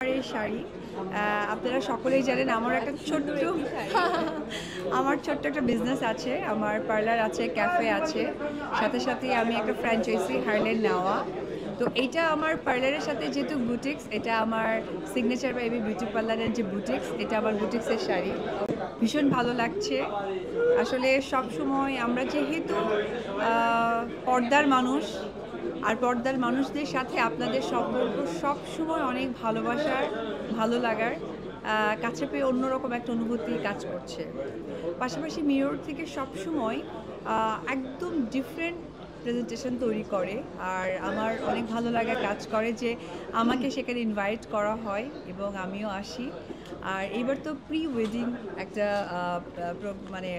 এই শাড়ি আপনারা সকলেই জানেন আমার একটা ছোট্ট একটা বিজনেস আছে, আমার পার্লার আছে, ক্যাফে আছে, সাথে সাথে আমি একটা ফ্র্যাঞ্চাইজি হারলেন নেওয়া। তো এইটা আমার পার্লারের সাথে যেহেতু বুটিক্স, এটা আমার সিগনেচার বেবি বিউটি পার্লারের যে বুটিক্স, এটা আমার বুটিক্সের শাড়ি। ভীষণ ভালো লাগছে। আসলে সব সময় আমরা যেহেতু পর্দার মানুষ, আর পর্দার মানুষদের সাথে আপনাদের সম্পর্ক সব সময় অনেক ভালোবাসার, ভালো লাগার, কাছে পেয়ে অন্যরকম একটা অনুভূতি কাজ করছে। পাশাপাশি মিরর থেকে সবসময় একদম ডিফারেন্ট প্রেজেন্টেশন তৈরি করে, আর আমার অনেক ভালো লাগা কাজ করে যে আমাকে সেখানে ইনভাইট করা হয় এবং আমিও আসি। আর এবার তো প্রি ওয়েডিং একটা মানে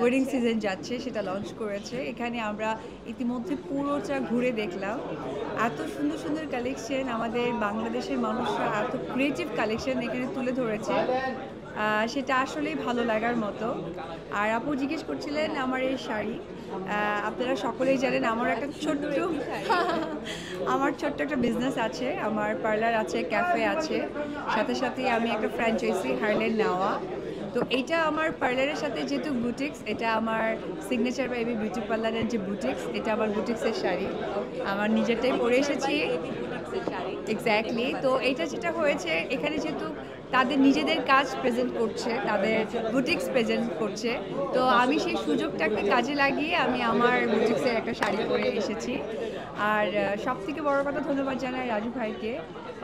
ওয়েডিং সিজন যাচ্ছে, সেটা লঞ্চ করেছে। এখানে আমরা ইতিমধ্যে পুরোটা ঘুরে দেখলাম। এত সুন্দর সুন্দর কালেকশন, আমাদের বাংলাদেশের মানুষরা এত ক্রিয়েটিভ কালেকশন এখানে তুলে ধরেছে, সেটা আসলেই ভালো লাগার মতো। আর আপু জিজ্ঞেস করছিলেন আমার এই শাড়ি, আপনারা সকলেই জানেন আমার ছোট্ট একটা বিজনেস আছে, আমার পার্লার আছে, ক্যাফে আছে, সাথে সাথে আমি একটা ফ্র্যাঞ্চাইজি হারলেন নেওয়া। তো এইটা আমার পার্লারের সাথে যেহেতু বুটিক্স, এটা আমার সিগনেচার বেবি বিউটি পার্লারের যে বুটিক্স, এটা আমার বুটিক্সের শাড়ি, আমার নিজেরটাই পরে এসেছি। এক্স্যাক্টলি। তো এটা যেটা হয়েছে, এখানে যেহেতু তাদের নিজেদের কাজ প্রেজেন্ট করছে, তাদের বুটিক্স প্রেজেন্ট করছে, তো আমি সেই সুযোগটাকে কাজে লাগিয়ে আমি আমার বুটিক্সের একটা শাড়ি পরে এসেছি। আর সবথেকে বড় কথা ধন্যবাদ জানাই রাজু ভাইকে,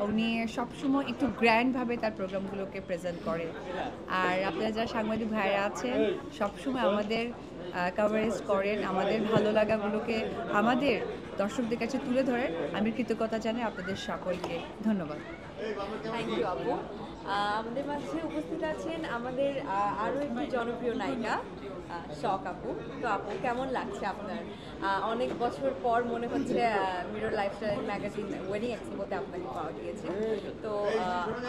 উনি সবসময় একটু গ্র্যান্ডভাবে তার প্রোগ্রামগুলোকে প্রেজেন্ট করে। আর আপনারা যারা সাংবাদিক ভাইরা আছেন, সবসময় আমাদের কভারেজ করেন, আমাদের ভালো লাগাগুলোকে আমাদের দর্শকদের কাছে তুলে ধরেন। আমি কৃতজ্ঞতা জানাই আপনাদের সকলকে। ধন্যবাদ। থ্যাংক ইউ আপু। আমাদের মাঝে উপস্থিত আছেন আমাদের আরও একটি জনপ্রিয় নায়িকা শখ আপু। তো আপু, কেমন লাগছে আপনার? অনেক বছর পর মনে হচ্ছে মিরর লাইফস্টাইল ম্যাগাজিন ওয়েডিং এক্সপোতে আপনাকে পাওয়া গিয়েছে। তো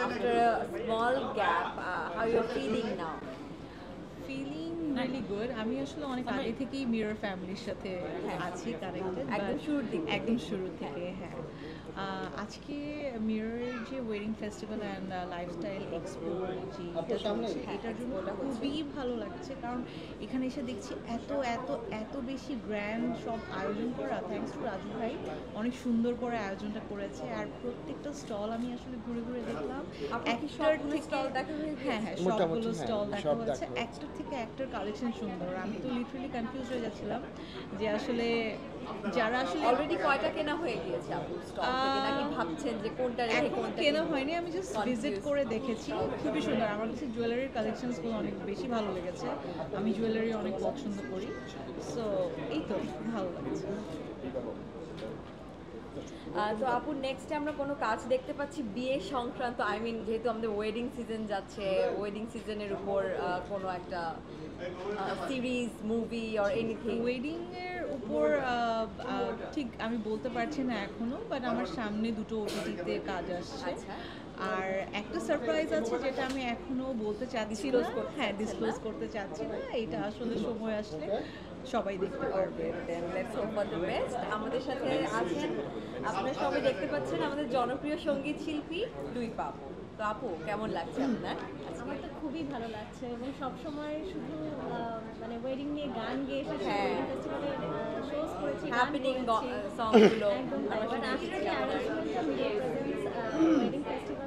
after small gap, how you feeling now? Feeling really good. আমি আসলে অনেক আগে থেকেই মিরর ফ্যামিলির সাথে আছি কানেক্টেড, একদম শুরু থেকে। হ্যাঁ, আজকে মিররের যে wedding festival and lifestyle expo যেটা চলছে, এটার জন্য খুবই ভালো লাগছে, কারণ এখানে এসে দেখছি এত এত এত বেশি গ্র্যান্ড সব আয়োজন করা। থ্যাঙ্কস টু রাজু ভাই, অনেক সুন্দর করে আয়োজনটা করেছে। আর প্রত্যেকটা স্টল আমি আসলে ঘুরে ঘুরে দেখলাম, হ্যাঁ হ্যাঁ সবগুলো স্টল দেখা হয়েছে। একটার থেকে একটার কালেকশন সুন্দর। আমি তো লিটারালি কনফিউজ হয়ে যাচ্ছিলাম যে আসলে যারা আসলে অলরেডি কয়টা কেনা হয়ে গিয়েছে আপু স্টল থেকে, নাকি ভাবছেন যে কোনটা রেখে কোনটা? কেনা হয়নি, আমি জাস্ট ভিজিট করে দেখেছি। খুবই সুন্দর। আমার কাছে জুয়েলারির কালেকশনসগুলো অনেক বেশি ভালো লেগেছে। আমি জুয়েলারি অনেক পছন্দ করি, সো এই তো ভালো লাগছে। তো আপু, নেক্সটে আমরা কোনো কাজ দেখতে পাচ্ছি বিয়ে সংক্রান্ত? আই মিন, যেহেতু আমাদের ওয়েডিং সিজন যাচ্ছে, ওয়েডিং সিজনের উপর কোনো একটা series, movie or anything? Wedding এর উপর ঠিক আমি বলতে পারছি না এখনো, বাট আমার সামনে দুটো ওটিটিতে কাজ আসছে। আর একটা সারপ্রাইজ আছে যেটা আমি এখনো বলতে চাচ্ছি না। হ্যাঁ, ডিসক্লোজ করতে চাচ্ছি না। এটা আসলে সময় আসলে সবাই দেখতে পারবে। Let's hope for the best. আমাদের সাথে আছেন, আপনারা সবাই দেখতে পাচ্ছেন, আমাদের জনপ্রিয় সঙ্গীত শিল্পী দুইপা আপু। তো আপু, কেমন লাগছে আপনার? আমার তো খুবই ভালো লাগছে, এবং সবসময় শুধু মানে ওয়েডিং নিয়ে গান গেয়ে এসেছি, হ্যাঁ, ওয়েডিং ফেস্টিভ্যালে শোজ করেছি, হ্যাপেনিং সংগুলো একদম। বাট আসলে আরেকটা মিডিয়া প্রেজেন্স ওয়েডিং ফেস্টিভ্যাল